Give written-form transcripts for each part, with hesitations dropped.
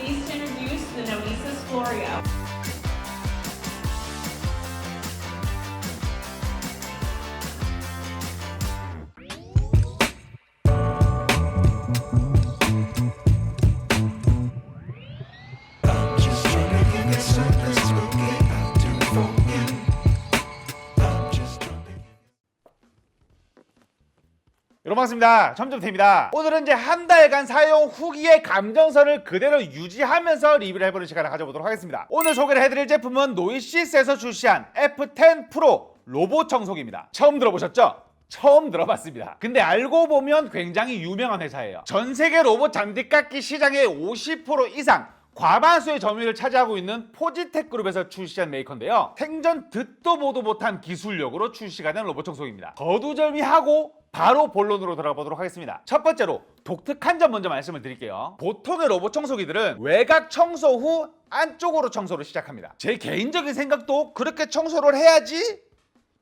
pleased to introduce the Noesis Florio. 여러분 반갑습니다. 점점태입니다. 오늘은 이제 한 달간 사용 후기의 감정선을 그대로 유지하면서 리뷰를 해보는 시간을 가져보도록 하겠습니다. 오늘 소개를 해드릴 제품은 노이시스에서 출시한 F10 프로 로봇 청소기입니다. 처음 들어보셨죠? 처음 들어봤습니다. 근데 알고 보면 굉장히 유명한 회사예요. 전 세계 로봇 잔디깎기 시장의 50% 이상 과반수의 점유율을 차지하고 있는 포지텍 그룹에서 출시한 메이커인데요. 생전 듣도 보도 못한 기술력으로 출시가 된 로봇 청소기입니다. 거두절미하고 바로 본론으로 들어가 보도록 하겠습니다. 첫 번째로 독특한 점 먼저 말씀을 드릴게요. 보통의 로봇 청소기들은 외곽 청소 후 안쪽으로 청소를 시작합니다. 제 개인적인 생각도 그렇게 청소를 해야지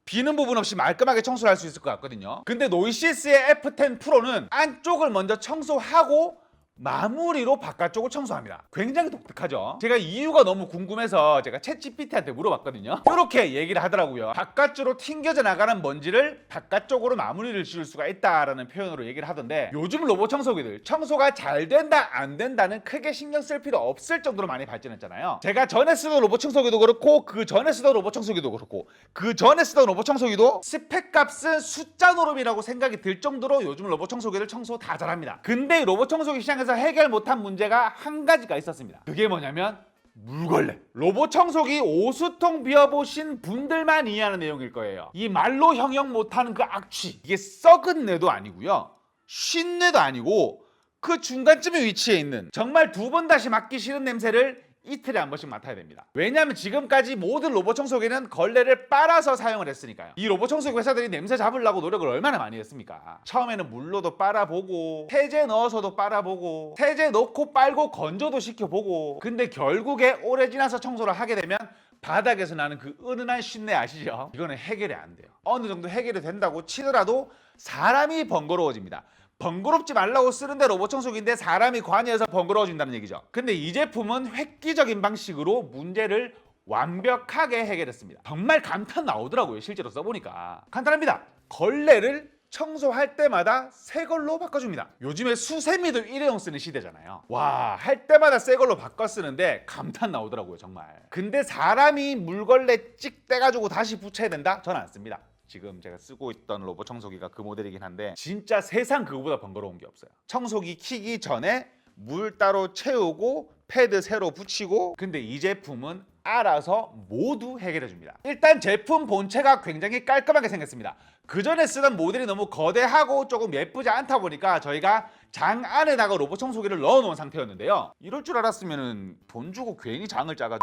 비는 부분 없이 말끔하게 청소를 할 수 있을 것 같거든요. 근데 노이시스의 F10 프로는 안쪽을 먼저 청소하고 마무리로 바깥쪽을 청소합니다. 굉장히 독특하죠. 제가 이유가 너무 궁금해서 제가 챗GPT한테 물어봤거든요. 이렇게 얘기를 하더라고요. 바깥쪽으로 튕겨져 나가는 먼지를 바깥쪽으로 마무리를 지을 수가 있다라는 표현으로 얘기를 하던데, 요즘 로봇 청소기들 청소가 잘 된다 안 된다는 크게 신경 쓸 필요 없을 정도로 많이 발전했잖아요. 제가 전에 쓰던 로봇 청소기도 그렇고 그 전에 쓰던 로봇 청소기도 그렇고 그 전에 쓰던 로봇 청소기도 스펙 값은 숫자 노름이라고 생각이 들 정도로 요즘 로봇 청소기를 청소 다 잘합니다. 근데 이 로봇 청소기 시장에서 해결 못한 문제가 한 가지가 있었습니다. 그게 뭐냐면 물걸레. 로봇 청소기 오수통 비워보신 분들만 이해하는 내용일 거예요. 이 말로 형용 못하는 그 악취, 이게 썩은 뇌도 아니고요, 쉰 뇌도 아니고 그 중간쯤에 위치해 있는 정말 두 번 다시 맡기 싫은 냄새를 이틀에 한 번씩 맡아야 됩니다. 왜냐하면 지금까지 모든 로봇 청소기는 걸레를 빨아서 사용을 했으니까요. 이 로봇 청소기 회사들이 냄새 잡으려고 노력을 얼마나 많이 했습니까? 처음에는 물로도 빨아보고 세제 넣어서도 빨아보고 세제 넣고 빨고 건조도 시켜보고, 근데 결국에 오래 지나서 청소를 하게 되면 바닥에서 나는 그 은은한 쉰내 아시죠? 이거는 해결이 안 돼요. 어느 정도 해결이 된다고 치더라도 사람이 번거로워집니다. 번거롭지 말라고 쓰는데 로봇 청소기인데 사람이 관여해서 번거로워진다는 얘기죠. 근데 이 제품은 획기적인 방식으로 문제를 완벽하게 해결했습니다. 정말 감탄 나오더라고요. 실제로 써보니까 간단합니다. 걸레를 청소할 때마다 새 걸로 바꿔줍니다. 요즘에 수세미도 일회용 쓰는 시대잖아요. 와, 할 때마다 새 걸로 바꿔 쓰는데 감탄 나오더라고요, 정말. 근데 사람이 물걸레 찍 떼가지고 다시 붙여야 된다? 전 안 씁니다. 지금 제가 쓰고 있던 로봇 청소기가 그 모델이긴 한데 진짜 세상 그거보다 번거로운 게 없어요. 청소기 키기 전에 물 따로 채우고 패드 새로 붙이고, 근데 이 제품은 알아서 모두 해결해 줍니다. 일단 제품 본체가 굉장히 깔끔하게 생겼습니다. 그 전에 쓰던 모델이 너무 거대하고 조금 예쁘지 않다 보니까 저희가 장 안에다가 로봇 청소기를 넣어 놓은 상태였는데요. 이럴 줄 알았으면 돈 주고 괜히 장을 짜가지고.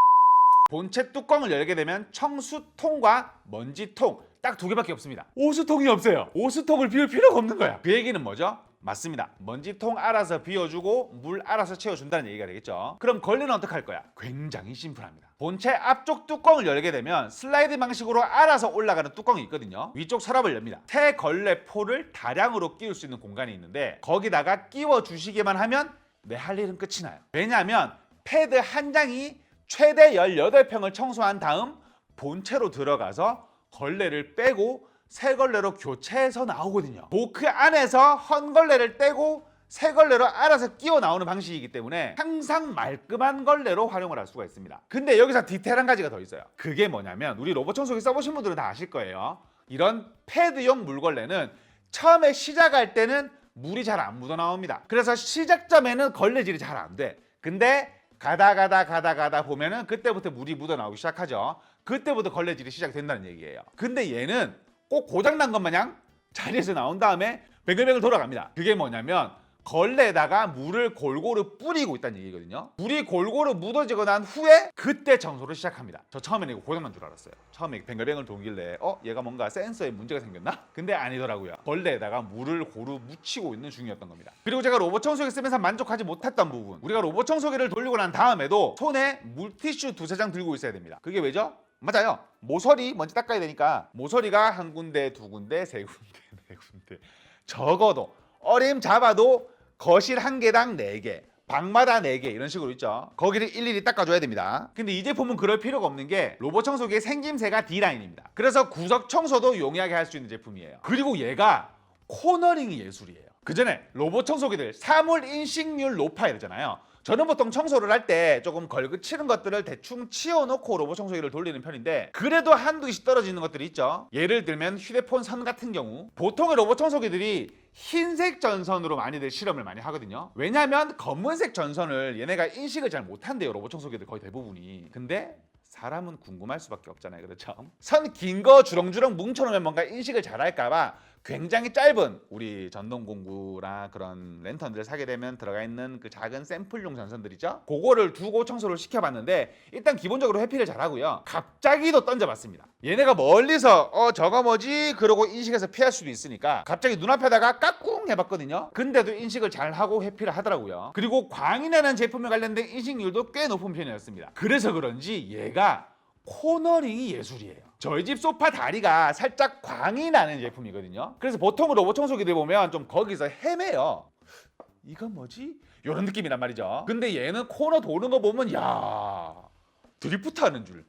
본체 뚜껑을 열게 되면 청수통과 먼지통 딱 두 개밖에 없습니다. 오수통이 없어요. 오수통을 비울 필요가 없는 거야. 그 얘기는 뭐죠? 맞습니다. 먼지통 알아서 비워주고 물 알아서 채워준다는 얘기가 되겠죠. 그럼 걸레는 어떻게 할 거야? 굉장히 심플합니다. 본체 앞쪽 뚜껑을 열게 되면 슬라이드 방식으로 알아서 올라가는 뚜껑이 있거든요. 위쪽 서랍을 엽니다. 새 걸레 포를 다량으로 끼울 수 있는 공간이 있는데 거기다가 끼워주시기만 하면 내 할 일은 끝이 나요. 왜냐하면 패드 한 장이 최대 18평을 청소한 다음 본체로 들어가서 걸레를 빼고 새 걸레로 교체해서 나오거든요. 그 안에서 헌 걸레를 떼고 새 걸레로 알아서 끼워 나오는 방식이기 때문에 항상 말끔한 걸레로 활용을 할 수가 있습니다. 근데 여기서 디테일 한 가지가 더 있어요. 그게 뭐냐면 우리 로봇 청소기 써보신 분들은 다 아실 거예요. 이런 패드용 물걸레는 처음에 시작할 때는 물이 잘 안 묻어 나옵니다. 그래서 시작점에는 걸레질이 잘 안 돼. 근데 가다 보면은 그때부터 물이 묻어 나오기 시작하죠. 그때부터 걸레질이 시작된다는 얘기예요. 근데 얘는 꼭 고장난 것 마냥 자리에서 나온 다음에 뱅글뱅글 돌아갑니다. 그게 뭐냐면 걸레에다가 물을 골고루 뿌리고 있다는 얘기거든요. 물이 골고루 묻어지고 난 후에 그때 청소를 시작합니다. 저 처음에는 이거 고장난 줄 알았어요. 처음에 뱅글뱅글 돌길래 얘가 뭔가 센서에 문제가 생겼나? 근데 아니더라고요. 걸레에다가 물을 고루 묻히고 있는 중이었던 겁니다. 그리고 제가 로봇 청소기 쓰면서 만족하지 못했던 부분, 우리가 로봇 청소기를 돌리고 난 다음에도 손에 물티슈 두세 장 들고 있어야 됩니다. 그게 왜죠? 맞아요. 모서리 먼저 닦아야 되니까 모서리가 한 군데, 두 군데, 세 군데, 네 군데, 적어도 어림 잡아도 거실 한 개당 4개, 방마다 4개 이런 식으로 있죠. 거기를 일일이 닦아줘야 됩니다. 근데 이 제품은 그럴 필요가 없는 게 로봇 청소기의 생김새가 D라인입니다. 그래서 구석 청소도 용이하게 할 수 있는 제품이에요. 그리고 얘가 코너링이 예술이에요. 그 전에 로봇 청소기들 사물 인식률 높아 이러잖아요. 저는 보통 청소를 할 때 조금 걸그치는 것들을 대충 치워놓고 로봇 청소기를 돌리는 편인데 그래도 한두 개씩 떨어지는 것들이 있죠. 예를 들면 휴대폰 선 같은 경우 보통의 로봇 청소기들이 흰색 전선으로 많이들 실험을 많이 하거든요. 왜냐하면 검은색 전선을 얘네가 인식을 잘 못한대요. 로봇 청소기들 거의 대부분이. 근데 사람은 궁금할 수밖에 없잖아요. 그렇죠? 선 긴 거 주렁주렁 뭉쳐놓으면 뭔가 인식을 잘할까봐 굉장히 짧은 우리 전동공구나 그런 랜턴들을 사게 되면 들어가 있는 그 작은 샘플용 전선들이죠. 그거를 두고 청소를 시켜봤는데 일단 기본적으로 회피를 잘하고요. 갑자기도 던져봤습니다. 얘네가 멀리서 저거 뭐지? 그러고 인식해서 피할 수도 있으니까 갑자기 눈앞에다가 까꿍 해봤거든요. 근데도 인식을 잘하고 회피를 하더라고요. 그리고 광이라는 제품에 관련된 인식률도 꽤 높은 편이었습니다. 그래서 그런지 얘가 코너링이 예술이에요. 저희 집 소파 다리가 살짝 광이 나는 제품이거든요. 그래서 보통 로봇 청소기들 보면 좀 거기서 헤매요. 이건 뭐지? 이런 느낌이란 말이죠. 근데 얘는 코너 도는 거 보면 야 드리프트 하는 줄.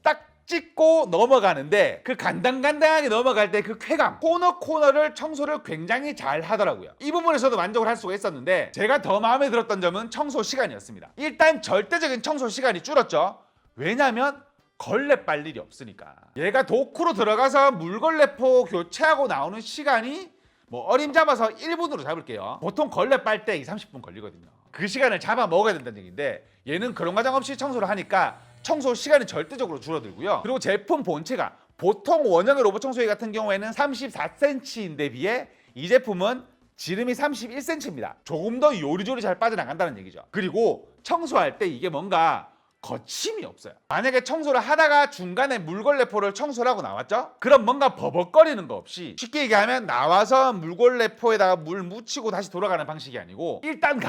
딱 찍고 넘어가는데 그 간당간당하게 넘어갈 때 그 쾌감, 코너를 청소를 굉장히 잘 하더라고요. 이 부분에서도 만족을 할 수가 있었는데 제가 더 마음에 들었던 점은 청소 시간이었습니다. 일단 절대적인 청소 시간이 줄었죠. 왜냐면 걸레 빨 일이 없으니까. 얘가 도크로 들어가서 물걸레포 교체하고 나오는 시간이 뭐 어림잡아서 1분으로 잡을게요. 보통 걸레 빨 때 20-30분 걸리거든요. 그 시간을 잡아 먹어야 된다는 얘기인데 얘는 그런 과정 없이 청소를 하니까 청소 시간이 절대적으로 줄어들고요. 그리고 제품 본체가 보통 원형의 로봇 청소기 같은 경우에는 34cm인데 비해 이 제품은 지름이 31cm입니다. 조금 더 요리조리 잘 빠져나간다는 얘기죠. 그리고 청소할 때 이게 뭔가 거침이 없어요. 만약에 청소를 하다가 중간에 물걸레포를 청소를 하고 나왔죠? 그럼 뭔가 버벅거리는 거 없이 쉽게 얘기하면 나와서 물걸레포에다가 물 묻히고 다시 돌아가는 방식이 아니고 일단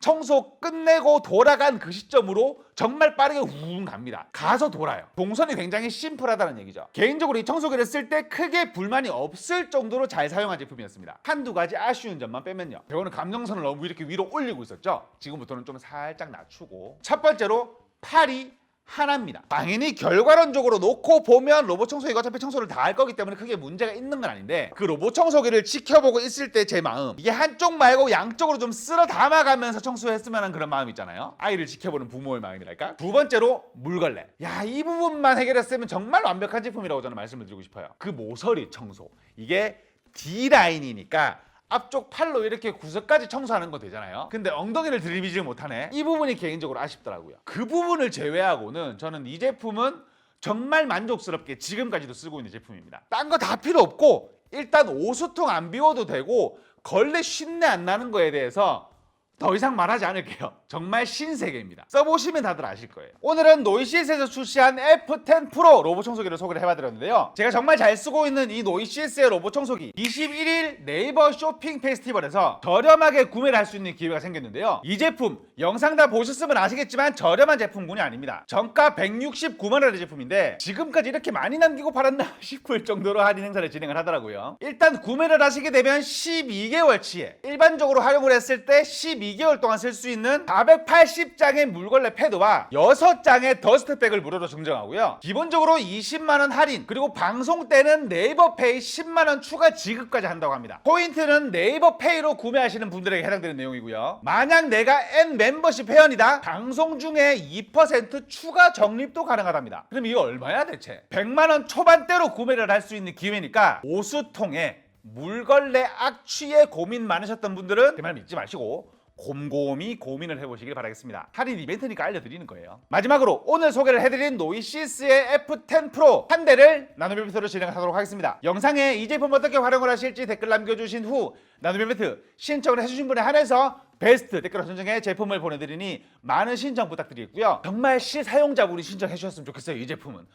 청소 끝내고 돌아간 그 시점으로 정말 빠르게 우웅 갑니다. 가서 돌아요. 동선이 굉장히 심플하다는 얘기죠. 개인적으로 이 청소기를 쓸 때 크게 불만이 없을 정도로 잘 사용한 제품이었습니다. 한두 가지 아쉬운 점만 빼면요. 저는 감정선을 너무 이렇게 위로 올리고 있었죠. 지금부터는 좀 살짝 낮추고. 첫 번째로 팔이 하나입니다. 당연히 결과론적으로 놓고 보면 로봇 청소기가 어차피 청소를 다 할 거기 때문에 크게 문제가 있는 건 아닌데 그 로봇 청소기를 지켜보고 있을 때 제 마음 이게 한쪽 말고 양쪽으로 좀 쓸어 담아가면서 청소했으면 하는 그런 마음 있잖아요. 아이를 지켜보는 부모의 마음이랄까. 두 번째로 물걸레. 이 부분만 해결했으면 정말 완벽한 제품이라고 저는 말씀을 드리고 싶어요. 그 모서리 청소 이게 D라인이니까 앞쪽 팔로 이렇게 구석까지 청소하는 거 되잖아요. 근데 엉덩이를 들이미지 못하네. 이 부분이 개인적으로 아쉽더라고요. 그 부분을 제외하고는 저는 이 제품은 정말 만족스럽게 지금까지도 쓰고 있는 제품입니다. 딴 거 다 필요 없고 일단 오수통 안 비워도 되고 걸레 쉰내 안 나는 거에 대해서 더 이상 말하지 않을게요. 정말 신세계입니다. 써보시면 다들 아실 거예요. 오늘은 노이시스에서 출시한 F10 프로 로봇 청소기를 소개를 해봐드렸는데요. 제가 정말 잘 쓰고 있는 이 노이시스의 로봇 청소기 21일 네이버 쇼핑 페스티벌에서 저렴하게 구매를 할 수 있는 기회가 생겼는데요. 이 제품 영상 다 보셨으면 아시겠지만 저렴한 제품군이 아닙니다. 정가 169만원의 제품인데 지금까지 이렇게 많이 남기고 팔았나 싶을 정도로 할인 행사를 진행을 하더라고요. 일단 구매를 하시게 되면 12개월치에 일반적으로 활용을 했을 때 12개월 동안 쓸 수 있는 480장의 물걸레 패드와 6장의 더스트백을 무료로 증정하고요. 기본적으로 20만원 할인 그리고 방송 때는 네이버페이 10만원 추가 지급까지 한다고 합니다. 포인트는 네이버페이로 구매하시는 분들에게 해당되는 내용이고요. 만약 내가 N 멤버십 회원이다 방송 중에 2% 추가 적립도 가능하답니다. 그럼 이거 얼마야 대체? 100만원 초반대로 구매를 할 수 있는 기회니까 오수통에 물걸레 악취에 고민 많으셨던 분들은 제 말 믿지 마시고 곰곰이 고민을 해보시길 바라겠습니다. 할인 이벤트니까 알려드리는 거예요. 마지막으로 오늘 소개를 해드린 노이시스의 F10 프로 한 대를 나눔 이벤트로 진행하도록 하겠습니다. 영상에 이 제품 어떻게 활용을 하실지 댓글 남겨주신 후 나눔 이벤트 신청을 해주신 분에 한해서 베스트 댓글로 선정해 제품을 보내드리니 많은 신청 부탁드리겠고요. 정말 시사용자분이 신청해 주셨으면 좋겠어요. 이 제품은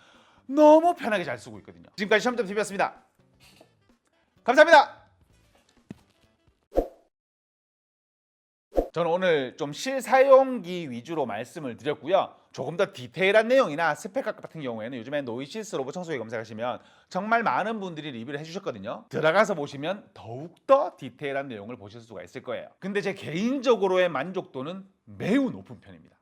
너무 편하게 잘 쓰고 있거든요. 지금까지 시험점TV였습니다. 감사합니다. 저는 오늘 좀 실사용기 위주로 말씀을 드렸고요. 조금 더 디테일한 내용이나 스펙 같은 경우에는 요즘에 노이시스 로봇 청소기 검색하시면 정말 많은 분들이 리뷰를 해주셨거든요. 들어가서 보시면 더욱더 디테일한 내용을 보실 수가 있을 거예요. 근데 제 개인적으로의 만족도는 매우 높은 편입니다.